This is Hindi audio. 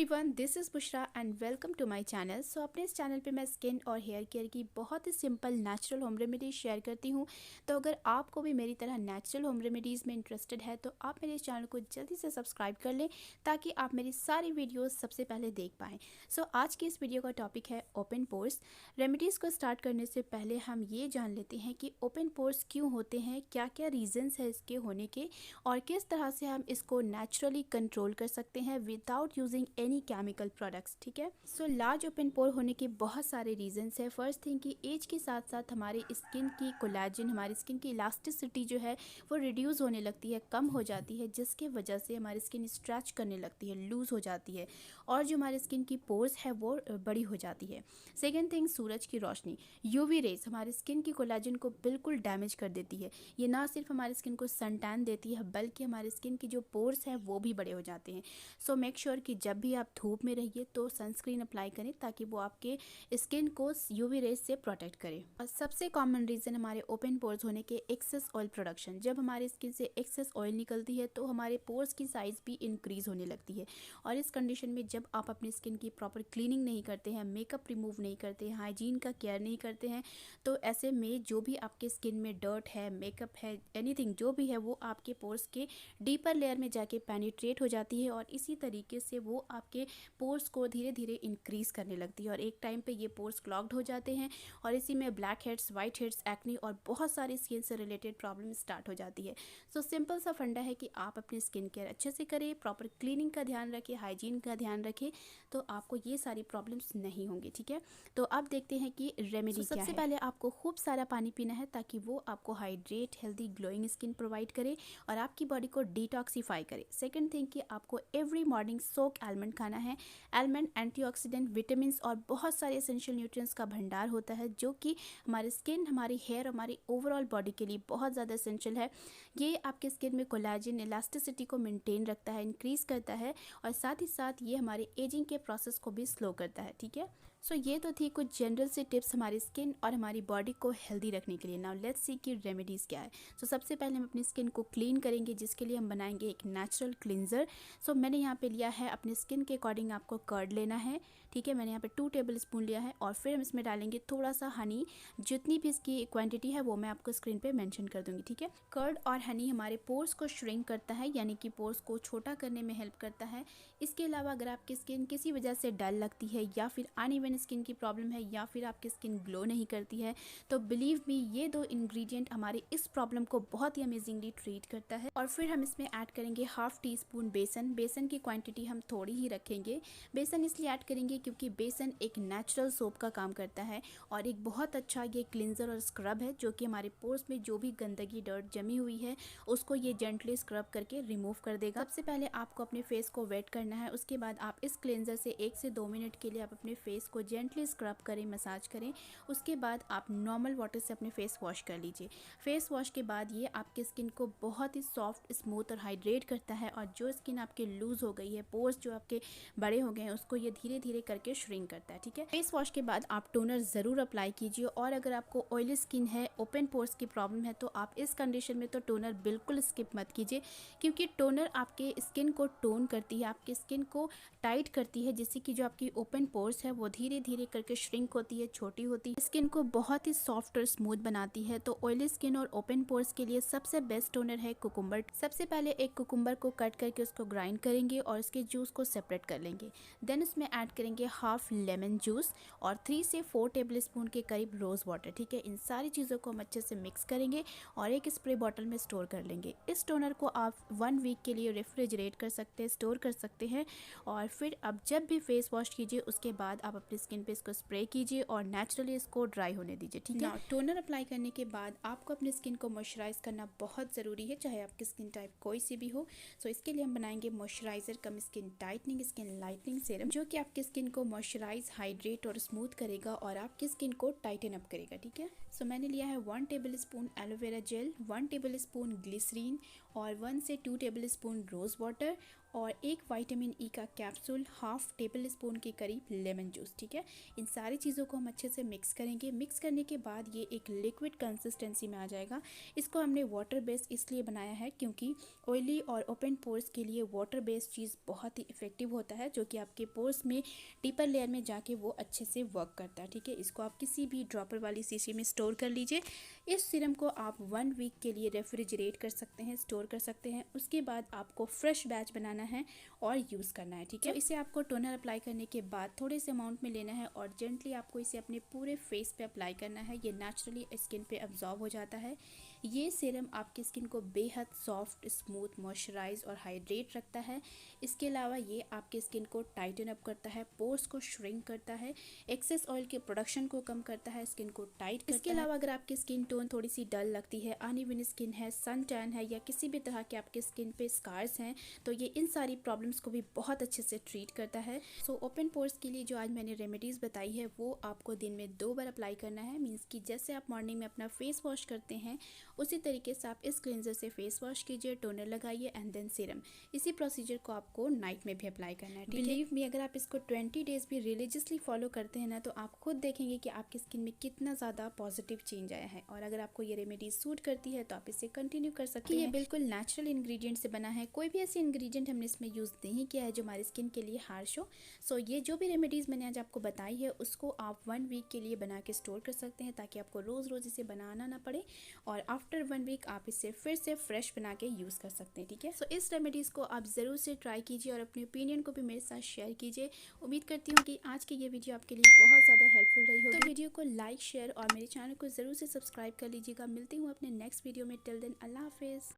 Everyone, this is Bushra and welcome to my channel. So अपने इस चैनल पे मैं स्किन और हेयर केयर की बहुत ही simple natural home remedies share करती हूँ। तो अगर आपको भी मेरी तरह नेचुरल होम रेमेडीज़ में इंटरेस्टेड है तो आप मेरे इस चैनल को जल्दी से सब्सक्राइब कर लें ताकि आप मेरी सारी वीडियोज़ सबसे पहले देख पाएँ। सो आज की इस वीडियो का टॉपिक है ओपन पोर्स। रेमेडीज़ को स्टार्ट करने से पहले हम ये जान लेते हैं कि ओपन पोर्स क्यों होते हैं, क्या क्या रीज़न्स है इसके होने के और किस तरह से हम इसको नेचुरली कंट्रोल कर सकते हैं without using any chemical products. ठीक है। सो लार्ज ओपन पोर होने के बहुत सारे रीजंस है। फर्स्ट थिंग कि एज के साथ साथ हमारे स्किन की कोलेजन, हमारी स्किन की इलास्टिसिटी जो है वो रिड्यूस होने लगती है, कम हो जाती है, जिसके वजह से हमारी स्किन स्ट्रेच करने लगती है, लूज हो जाती है और जो हमारी स्किन की पोर्स है वो बड़ी हो जाती है। सेकेंड थिंग, सूरज की रोशनी, यूवी रेज हमारी स्किन की कोलेजन को बिल्कुल डैमेज कर देती है। ये ना सिर्फ हमारी स्किन को सनटैन देती है बल्कि हमारी स्किन की जो पोर्स है वो भी बड़े हो जाते हैं। सो मेक श्योर कि जब भी आप धूप में रहिए तो सनस्क्रीन अप्लाई करें ताकि वो आपके स्किन को यूवी रेज से प्रोटेक्ट करे। और सबसे कॉमन रीजन हमारे ओपन पोर्स होने के एक्सेस ऑयल प्रोडक्शन। जब हमारी स्किन से एक्सेस ऑयल निकलती है तो हमारे पोर्स की साइज भी इंक्रीज होने लगती है और इस कंडीशन में जब आप अपनी स्किन की प्रॉपर क्लीनिंग नहीं करते हैं, मेकअप रिमूव नहीं करते हैं, हाइजीन का केयर नहीं करते हैं, तो ऐसे में जो भी आपके स्किन में डर्ट है, मेकअप है, एनीथिंग जो भी है वो आपके पोर्स के डीपर लेयर में जाके पेनिट्रेट हो जाती है और इसी तरीके से वो आपके पोर्स को धीरे धीरे इंक्रीज करने लगती है और एक टाइम पे ये पोर्स क्लॉग्ड हो जाते हैं और इसी में black heads, white heads, acne और बहुत सारी स्किन से रिलेटेड प्रॉब्लम स्टार्ट हो जाती है। सो सिंपल सा फंडा है कि आप अपनी स्किन केयर अच्छे से करें, प्रॉपर क्लीनिंग का ध्यान रखें, हाइजीन का ध्यान रखें, तो आपको ये सारी प्रॉब्लम्स नहीं होंगी। ठीक है। तो अब देखते हैं कि रेमेडी क्या है। सबसे पहले आपको खूब सारा पानी पीना है ताकि वो आपको hydrate, healthy, glowing skin provide करे और आपकी बॉडी को डिटॉक्सीफाई करे। सेकंड थिंग कि आपको एवरी मॉर्निंग सोक आलमंड खाना है। आलमंड एंटीऑक्सीडेंट, विटामिन और बहुत सारे एसेंशियल न्यूट्रिएंट्स का भंडार होता है जो कि हमारी स्किन, हमारी हेयर, हमारी ओवरऑल बॉडी के लिए बहुत ज़्यादा एसेंशियल है। ये आपके स्किन में कोलेजन, इलास्टिसिटी को मेंटेन रखता है, इंक्रीज करता है और साथ ही साथ ये हमारे एजिंग के प्रोसेस को भी स्लो करता है। ठीक है। सो ये तो थी कुछ जनरल से टिप्स हमारी स्किन और हमारी बॉडी को हेल्दी रखने के लिए। नाउ लेट्स सी कि रेमेडीज़ क्या है। सो सबसे पहले हम अपनी स्किन को क्लीन करेंगे जिसके लिए हम बनाएंगे एक नेचुरल क्लिनजर। सो मैंने यहाँ पे लिया है, अपने स्किन के अकॉर्डिंग आपको कर्ड लेना है। ठीक है। मैंने यहाँ पे 2 टेबल स्पून लिया है और फिर हम इसमें डालेंगे थोड़ा सा हनी। जितनी भी इसकी क्वांटिटी है वो मैं आपको स्क्रीन पे मेंशन कर दूंगी। ठीक है। कर्ड और हनी हमारे पोर्स को श्रिंक करता है, यानी कि पोर्स को छोटा करने में हेल्प करता है। इसके अलावा अगर आपकी स्किन किसी वजह से डल लगती है या फिर अनइवन स्किन की प्रॉब्लम है या फिर आपकी स्किन ग्लो नहीं करती है तो बिलीव मी ये 2 इंग्रेडिएंट हमारी इस प्रॉब्लम को बहुत ही अमेजिंगली ट्रीट करता है। और फिर हम इसमें ऐड करेंगे हाफ टी स्पून बेसन। बेसन की क्वांटिटी हम थोड़ी ही रखेंगे। बेसन इसलिए ऐड करेंगे क्योंकि बेसन एक नेचुरल सोप का काम करता है और एक बहुत अच्छा ये क्लिनजर और स्क्रब है जो कि हमारे पोर्स में जो भी गंदगी, डर्ट जमी हुई है उसको ये जेंटली स्क्रब करके रिमूव कर देगा। सबसे पहले आपको अपने फेस को वेट करना है, उसके बाद आप इस क्लिनजर से 1 से 2 मिनट के लिए आप अपने फेस को जेंटली स्क्रब करें, मसाज करें। उसके बाद आप नॉर्मल वाटर से अपने फेस वॉश कर लीजिए। फेस वॉश के बाद ये आपके स्किन को बहुत ही सॉफ्ट, स्मूथ और हाइड्रेट करता है और जो स्किन आपके लूज हो गई है, पोर्स जो आपके बड़े हो गए हैं उसको ये धीरे धीरे करके श्रिंक करता है। ठीक है। फेस वॉश के बाद आप टोनर ज़रूर अप्लाई कीजिए और अगर आपको ऑयली स्किन है, ओपन पोर्स की प्रॉब्लम है तो आप इस कंडीशन में तो टोनर बिल्कुल स्किप मत कीजिए क्योंकि टोनर आपके स्किन को टोन करती है, आपकी स्किन को टाइट करती है, जिससे कि जो आपकी ओपन पोर्स है वो धीरे धीरे करके श्रिंक होती है, छोटी होती है, स्किन को बहुत ही सॉफ्ट और स्मूथ बनाती है। तो ऑयली स्किन और ओपन पोर्स के लिए सबसे बेस्ट टोनर है कुकुम्बर। सबसे पहले एक कुकुम्बर को कट करके उसको ग्राइंड करेंगे और उसके जूस को सेपरेट कर लेंगे। देन उसमें ऐड करेंगे हाफ लेमन जूस और 3 से 4 टेबल स्पून के करीब रोज वाटर। ठीक है। इन सारी चीज़ों को हम अच्छे से मिक्स करेंगे और एक स्प्रे बॉटल में स्टोर कर लेंगे। इस टोनर को आप 1 वीक के लिए रेफ्रिजरेट कर सकते हैं, स्टोर कर सकते हैं और फिर अब जब भी फेस वॉश कीजिए उसके बाद आप अपनी स्किन पे इसको स्प्रे कीजिए और नेचुरली इसको ड्राई होने दीजिए। ठीक है। टोनर अप्लाई करने के बाद आपको अपनी स्किन को मॉइस्चराइज करना बहुत ज़रूरी है, चाहे आपकी स्किन टाइप कोई सी भी हो। सो इसके लिए हम बनाएंगे moisturiser cum skin tightening, skin lightening serum जो कि आपकी स्किन को मॉइस्चराइज, हाइड्रेट और स्मूथ करेगा और आपकी स्किन को टाइटन अप करेगा। ठीक है। सो मैंने लिया है 1 tablespoon aloe vera gel, 1 tablespoon glycerine और 1 से 2 टेबल स्पून रोज़ वाटर और एक विटामिन ई का कैप्सूल, हाफ टेबल स्पून के करीब लेमन जूस। ठीक है, इन सारी चीज़ों को हम अच्छे से मिक्स करेंगे। मिक्स करने के बाद ये एक लिक्विड कंसिस्टेंसी में आ जाएगा। इसको हमने वाटर बेस्ड इसलिए बनाया है क्योंकि ऑयली और ओपन पोर्स के लिए वाटर बेस्ड चीज़ बहुत ही इफेक्टिव होता है, जो कि आपके पोर्स में डीपर लेयर में जाके वो अच्छे से वर्क करता है। ठीक है, इसको आप किसी भी ड्रॉपर वाली शीशी में स्टोर कर लीजिए। इस सीरम को आप 1 वीक के लिए रेफ्रिजरेट कर सकते हैं, स्टोर कर सकते हैं। उसके बाद आपको फ्रेश बैच बनाना है और यूज़ करना है। ठीक है, तो इसे आपको टोनर अप्लाई करने के बाद थोड़े से अमाउंट में लेना है और जेंटली आपको इसे अपने पूरे फेस पे अप्लाई करना है। ये नेचुरली स्किन पे अब्जॉर्ब हो जाता है। ये सीरम आपकी स्किन को बेहद सॉफ्ट, स्मूथ, मॉइस्चराइज और हाइड्रेट रखता है। इसके अलावा ये आपकी स्किन को टाइटन अप करता है, पोर्स को श्रिंक करता है, एक्सेस ऑयल के प्रोडक्शन को कम करता है, स्किन को टाइट करता है। इसके अलावा अगर आपकी स्किन टोन थोड़ी सी डल लगती है, अनइवन स्किन है, सन टैन है या किसी भी तरह के आपके स्किन पे स्कार्स हैं, तो ये इन सारी प्रॉब्लम्स को भी बहुत अच्छे से ट्रीट करता है। सो ओपन पोर्स के लिए जो आज मैंने रेमेडीज़ बताई है वो आपको दिन में 2 बार अप्लाई करना है। मीन्स कि जैसे आप मॉर्निंग में अपना फेस वॉश करते हैं उसी तरीके से आप इस क्लेंजर से फेस वॉश कीजिए, टोनर लगाइए एंड देन सीरम। इसी प्रोसीजर को आपको नाइट में भी अप्लाई करना है। बिलीव मी, अगर आप इसको 20 डेज भी रिलीजियसली फॉलो करते हैं ना, तो आप खुद देखेंगे कि आपकी स्किन में कितना ज़्यादा पॉजिटिव चेंज आया है। और अगर आपको ये रेमेडी सूट करती है तो आप इसे कंटिन्यू कर सकते हैं। ये बिल्कुल नेचुरल इंग्रेडिएंट से बना है, कोई भी ऐसी इंग्रेडिएंट हमने इसमें यूज़ नहीं किया है जो हमारी स्किन के लिए हार्श हो। सो ये जो भी रेमेडीज़ मैंने आज आपको बताई है उसको आप 1 वीक के लिए बना के स्टोर कर सकते हैं, ताकि आपको रोज़ रोज़ इसे बनाना ना पड़े और आफ्टर 1 वीक आप इसे फिर से फ्रेश बना के यूज़ कर सकते हैं। ठीक है, सो इस रेमेडीज़ को आप ज़रूर से ट्राई कीजिए और अपने ओपिनियन को भी मेरे साथ शेयर कीजिए। उम्मीद करती हूँ कि आज की ये वीडियो आपके लिए बहुत ज़्यादा हेल्पफुल रही होगी। तो वीडियो को लाइक, शेयर और मेरे चैनल को ज़रूर से सब्सक्राइब कर लीजिएगा। मिलती हूँ अपने नेक्स्ट वीडियो में। टिल देन, अल्लाह हाफिज़।